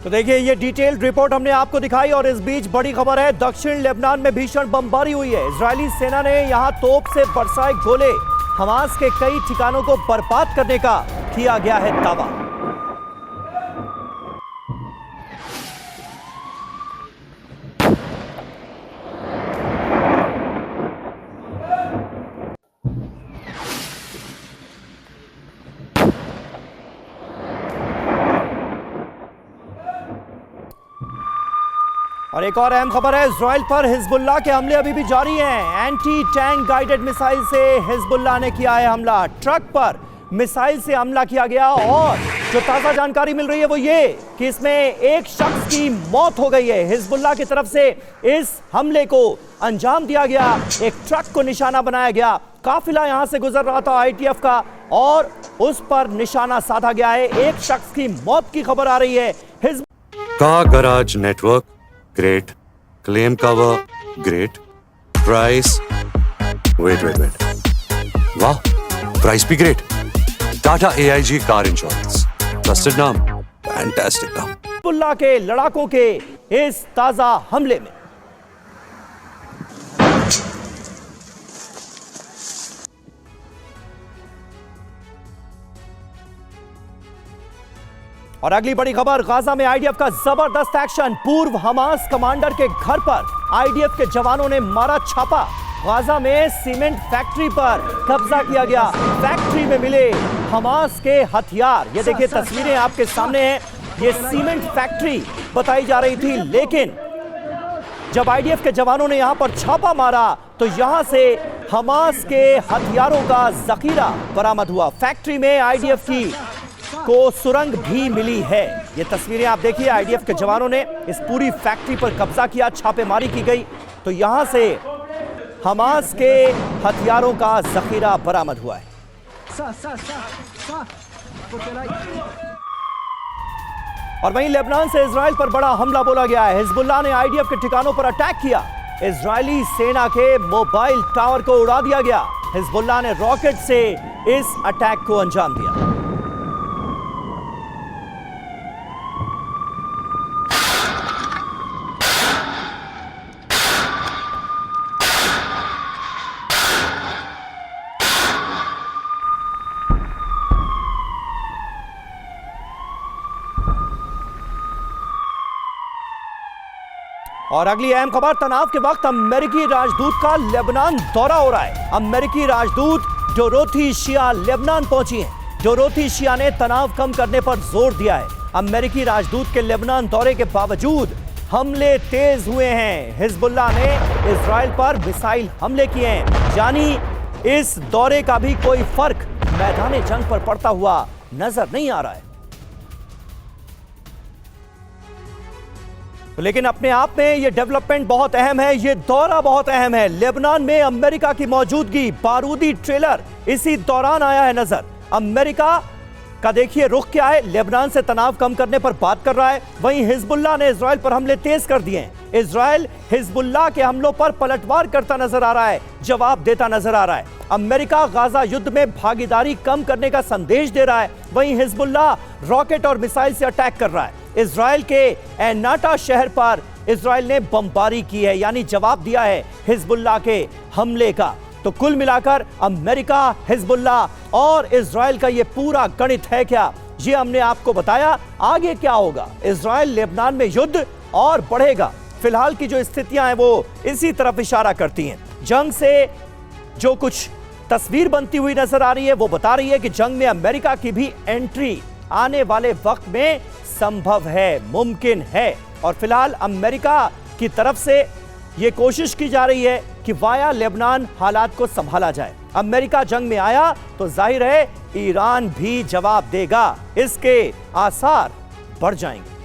तो देखिए ये डिटेल्ड रिपोर्ट हमने आपको दिखाई और इस बीच बड़ी खबर है, दक्षिण लेबनान में भीषण बमबारी हुई है। इजरायली सेना ने यहां तोप से बरसाए गोले, हमास के कई ठिकानों को बर्बाद करने का किया गया है दावा। और एक और अहम खबर है, इजराइल पर हिजबुल्लाह के हमले अभी भी जारी हैं। एंटी टैंक गाइडेड मिसाइल से हिजबुल्लाह ने किया है हमला। ट्रक पर मिसाइल से हमला किया गया और जो ताजा जानकारी मिल रही है वो ये कि इसमें एक शख्स की मौत हो गई है। हिजबुल्लाह की तरफ से इस हमले को अंजाम दिया गया, एक ट्रक को निशाना बनाया गया। काफिला यहां से गुजर रहा था आईटीएफ का और उस पर निशाना साधा गया है। एक शख्स की मौत की खबर आ रही है। Car garage network great, claim cover great, price wait वाह, प्राइस भी great. Tata AIG car insurance, trusted नाम, फैंटास्टिक नाम। हिजबुल्लाह के लड़ाकों के इस ताजा हमले में और अगली बड़ी खबर, गाजा में आईडीएफ का जबरदस्त एक्शन। पूर्व हमास कमांडर के घर पर आईडीएफ के जवानों ने मारा छापा। गाजा में सीमेंट फैक्ट्री पर कब्जा किया गया। फैक्ट्री में मिले हमास के हथियार। ये देखिए तस्वीरें आपके सामने हैं। ये सीमेंट फैक्ट्री बताई जा रही थी, लेकिन जब आईडीएफ के जवानों ने यहां पर छापा मारा तो यहां से हमास के हथियारों का जखीरा बरामद हुआ। फैक्ट्री में आईडीएफ की को सुरंग भी मिली है। ये तस्वीरें आप देखिए, आईडीएफ के जवानों ने इस पूरी फैक्ट्री पर कब्जा किया, छापेमारी की गई तो यहां से हमास के हथियारों का जखीरा बरामद हुआ है। और वहीं लेबनान से इजराइल पर बड़ा हमला बोला गया है। हिजबुल्लाह ने आईडीएफ के ठिकानों पर अटैक किया। इजरायली सेना के मोबाइल टावर को उड़ा दिया गया। हिजबुल्लाह ने रॉकेट से इस अटैक को अंजाम दिया। और अगली अहम खबर, तनाव के वक्त अमेरिकी राजदूत का लेबनान दौरा हो रहा है। अमेरिकी राजदूत डोरोथी शिया लेबनान पहुंची हैं। डोरोथी शिया ने तनाव कम करने पर जोर दिया है। अमेरिकी राजदूत के लेबनान दौरे के बावजूद हमले तेज हुए हैं। हिजबुल्लाह ने इजराइल पर मिसाइल हमले किए हैं। यानी इस दौरे का भी कोई फर्क मैदान जंग पर पड़ता हुआ नजर नहीं आ रहा है। लेकिन अपने आप में यह डेवलपमेंट बहुत अहम है, यह दौरा बहुत अहम है। लेबनान में अमेरिका की मौजूदगी, बारूदी ट्रेलर इसी दौरान आया है नजर। अमेरिका का देखिए रुख क्या है, लेबनान से तनाव कम करने पर बात कर रहा है। वहीं हिजबुल्लाह ने इजराइल पर हमले तेज कर दिए हैं। इजराइल हिजबुल्लाह के हमलों पर पलटवार करता नजर आ रहा है, जवाब देता नजर आ रहा है। अमेरिका गाजा युद्ध में भागीदारी कम करने का संदेश दे रहा है। वहीं हिजबुल्लाह रॉकेट और मिसाइल से अटैक कर रहा है। इजराइल के एनाटा शहर पर इजराइल ने बमबारी की है, यानी जवाब दिया है हिजबुल्लाह के हमले का। तो कुल मिलाकर अमेरिका, हिजबुल्लाह और इजराइल का ये पूरा गणित है क्या, ये हमने आपको बताया। आगे क्या होगा, इजराइल लेबनान में युद्ध और बढ़ेगा। फिलहाल की जो स्थितियां हैं वो इसी तरफ इशारा करती हैं। जंग से जो कुछ तस्वीर बनती हुई नजर आ रही है वो बता रही है कि जंग में अमेरिका की भी एंट्री आने वाले वक्त में संभव है, मुमकिन है। और फिलहाल अमेरिका की तरफ से यह कोशिश की जा रही है कि वाया लेबनान हालात को संभाला जाए। अमेरिका जंग में आया तो जाहिर है ईरान भी जवाब देगा, इसके आसार बढ़ जाएंगे।